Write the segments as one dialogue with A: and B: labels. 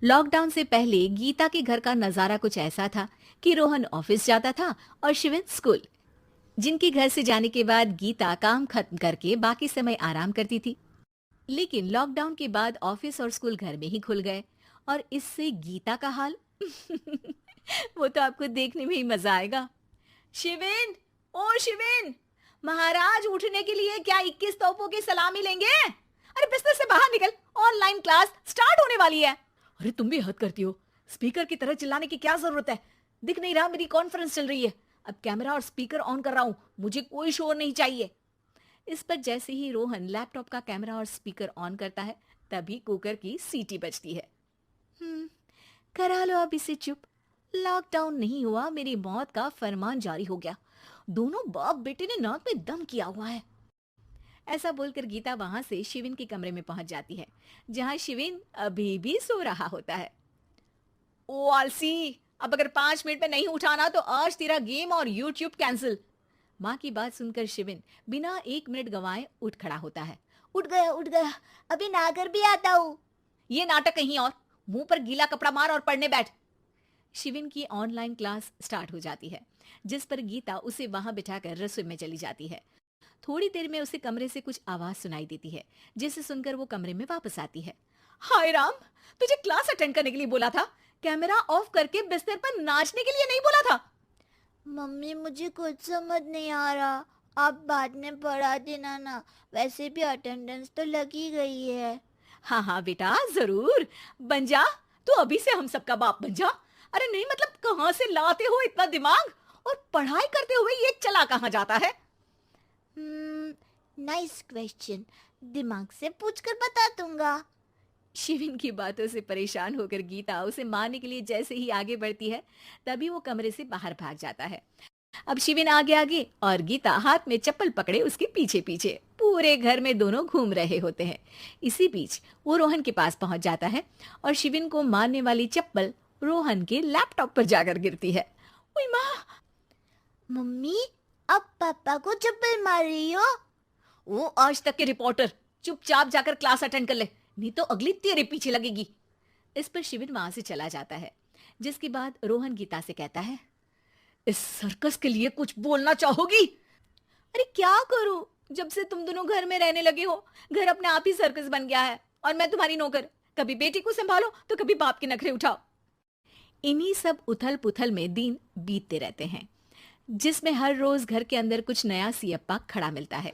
A: Lockdown से पहले गीता के घर का नजारा कुछ ऐसा था कि रोहन ऑफिस जाता था और शिविन स्कूल। जिनके घर से जाने के बाद गीता काम खत्म करके बाकी समय आराम करती थी। लेकिन लॉकडाउन के बाद ऑफिस और स्कूल घर में ही खुल गए और इससे गीता का हाल वो तो आपको देखने में ही मजा आएगा। शिविन, ओ शिविन, महाराज उठने के लिए क्या 21 तोपों की सलामी लेंगे? अरे बिस्तर से बाहर निकल, ऑनलाइन क्लास स्टार्ट होने वाली है। अरे तुम भी हद करती हो, स्पीकर की तरह चिल्लाने की क्या जरूरत है? दिख नहीं रहा मेरी कॉन्फ्रेंस चल रही है। अब कैमरा और स्पीकर ऑन कर रहा हूं, मुझे कोई शोर नहीं चाहिए। इस पर जैसे ही रोहन लैपटॉप का कैमरा और स्पीकर ऑन करता है, तभी कुकर की सीटी बजती है। हम्म, करा लो अब इसे चुप। लॉकडाउन नहीं हुआ, मेरी मौत का फरमान जारी हो गया। दोनों बाप बेटे ने नाक में दम किया हुआ है। ऐसा बोलकर गीता वहां से शिविन के कमरे में पहुंच जाती है, जहां शिविन अभी भी सो रहा होता है। ओ आलसी, अब अगर 5 मिनट में नहीं उठाना तो आज तेरा गेम और यूट्यूब कैंसिल। माँ की बात सुनकर शिविन बिना 1 मिनट गंवाए उठ खड़ा होता है। उठ गया, अभी नागर भी आता हूँ। ये नाटक कहीं और, मुंह पर गीला कपड़ा मार और पढ़ने बैठ। शिविन की ऑनलाइन क्लास स्टार्ट हो जाती है, जिस पर गीता उसे वहां बिठाकर रसोई में चली जाती है। थोड़ी देर में उसे कमरे से कुछ आवाज सुनाई देती है, जिसे सुनकर वो कमरे में वापस आती है। हाय राम, तुझे क्लास अटेंड करने के लिए बोला था, कैमरा ऑफ करके बिस्तर पर नाचने के लिए नहीं बोला था।
B: मम्मी मुझे कुछ समझ नहीं आ रहा। आप बाद में पढ़ा देना ना। वैसे भी अटेंडेंस तो लगी गई है।
A: हाँ हाँ बेटा, जरूर बन जा। तू अभी से हम सबका बाप बन जा। अरे नहीं मतलब कहाँ से लाते हो इतना दिमाग, और पढ़ाई करते हुए ये चला कहाँ जाता है?
B: Nice question. दिमाग से पूछकर बता दूंगा।
A: शिविन की बातों से परेशान होकर गीता उसे मारने के लिए जैसे ही आगे बढ़ती है, तभी वो कमरे से बाहर भाग जाता है। अब शिविन आगे आगे और गीता हाथ में चप्पल पकड़े उसके पीछे पीछे पूरे घर में दोनों घूम रहे होते हैं। इसी बीच वो रोहन के पास पहुंच जाता है और शिविन को मारने वाली चप्पल रोहन के लैपटॉप पर जाकर गिरती है। ओए माँ!
B: मम्मी, अब पापा को चप्पल मार रही हो?
A: वो आज तक के रिपोर्टर, चुपचाप जाकर क्लास अटेंड कर ले, नहीं तो अगली तेरे पीछे लगेगी। इस पर शिविन वहां से चला जाता है, जिसके बाद रोहन गीता से कहता है, इस सर्कस के लिए कुछ बोलना चाहोगी? अरे क्या करूं, जब से तुम दोनों घर में रहने लगे हो, घर अपने आप ही सर्कस बन गया है और मैं तुम्हारी नौकर। कभी बेटी को संभालो तो कभी बाप के नखरे उठाओ। इन्हीं सब उथल पुथल में दिन बीतते रहते हैं, जिसमें हर रोज घर के अंदर कुछ नया सियप्पा खड़ा मिलता है,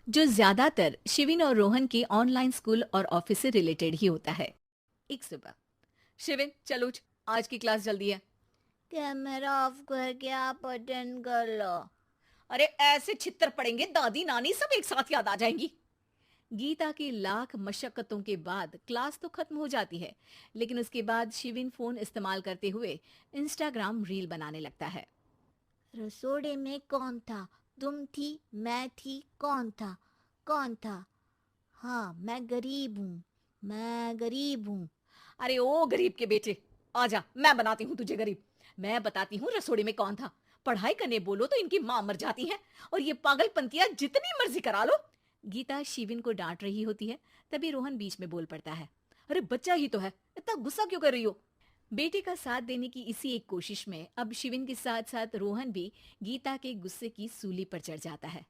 A: जो ज्यादातर शिविन और रोहन के ऑनलाइन स्कूल और ऑफिस से रिलेटेड ही होता है। एक सुबह, शिविन चल उठ, आज की क्लास जल्दी है।
B: कैमरा ऑफ करके आप अटेंड कर लो।
A: अरे ऐसे छित्तर पड़ेंगे, दादी नानी सब एक साथ याद आ जाएंगी। गीता की लाख मशक्कतों के बाद क्लास तो खत्म हो जाती है, लेकिन उसके बाद शिविन फोन इस्तेमाल करते हुए इंस्टाग्राम रील बनाने लगता है।
B: रसोड़े में कौन था? तुम थी, मैं थी, कौन था? कौन था? हाँ, मैं गरीब हूँ।
A: अरे ओ गरीब के बेटे, आजा, मैं बनाती हूँ तुझे गरीब। मैं बताती हूँ रसोड़े में कौन था। पढ़ाई करने बोलो तो इनकी माँ मर जाती है, और ये पागलपंतियां जितनी मर्जी करा लो। गीता शिविन को डांट रही होती है, तभी रोहन बीच में बोल पड़ता है। अरे बच्चा ही तो है, इतना गुस्सा क्यों कर रही हो? बेटे का साथ देने की इसी एक कोशिश में अब शिविन के साथ साथ रोहन भी गीता के गुस्से की सूली पर चढ़ जाता है।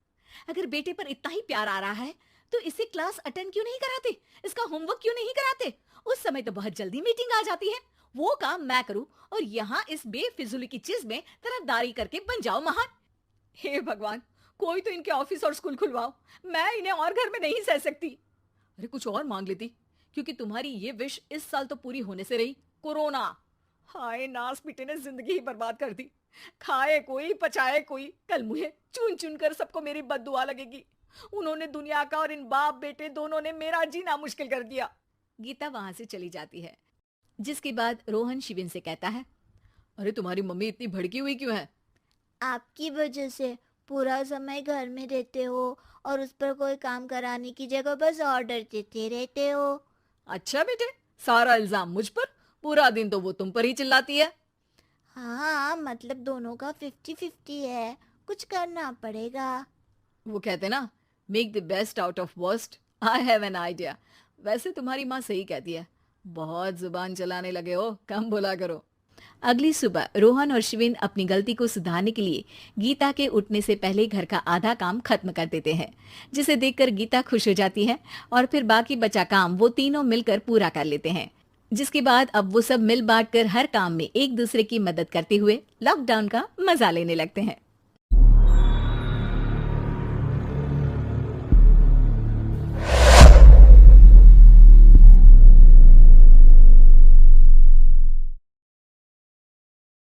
A: अगर बेटे पर इतना ही प्यार आ रहा है तो इसे क्लास अटेंड क्यों नहीं कराते, इसका होमवर्क क्यों नहीं कराते? उस समय तो बहुत जल्दी मीटिंग आ जाती है, वो काम मैं करूं और यहाँ इस बेफिजुली की चीज में तरफदारी करके बन जाओ महान। हे भगवान, कोई तो इनके ऑफिस और स्कूल खुलवाओ, मैं इन्हें और घर में नहीं सह सकती। अरे कुछ और मांग लेती, क्योंकि तुम्हारी ये विश इस साल तो पूरी होने से रही, कोरोना। हाय नास बेटे ने जिंदगी ही बर्बाद कर दी। खाए कोई पचाए कोई, कल मुझे चुन चुन कर सबको मेरी बद्दुआ लगेगी। उन्होंने दुनिया का और इन बाप बेटे दोनों ने मेरा जीना मुश्किल कर दिया। गीता वहां से चली जाती है, जिसके बाद रोहन शिविन से कहता है, अरे तुम्हारी मम्मी इतनी भड़की हुई क्यों है?
B: आपकी वजह से पूरा समय घर में रहते हो और उस पर कोई काम कराने की जगह बस ऑर्डर देते रहते हो।
A: अच्छा बेटे, सारा इल्जाम मुझ पर, पूरा दिन तो वो तुम पर ही चिल्लाती है।
B: हाँ, मतलब दोनों का 50-50 है। कुछ करना पड़ेगा।
A: वो कहते ना, make the best out of worst. I have an idea. वैसे तुम्हारी माँ सही कहती है, बहुत जुबान चलाने लगे हो, कम बोला करो। अगली सुबह रोहन और शिविन अपनी गलती को सुधारने के लिए गीता के उठने से पहले घर का आधा काम खत्म कर देते हैं, जिसे देखकर गीता खुश हो जाती है और फिर बाकी बचा काम वो तीनों मिलकर पूरा कर लेते हैं। जिसके बाद अब वो सब मिल बांट कर हर काम में एक दूसरे की मदद करते हुए लॉकडाउन का मजा लेने लगते हैं।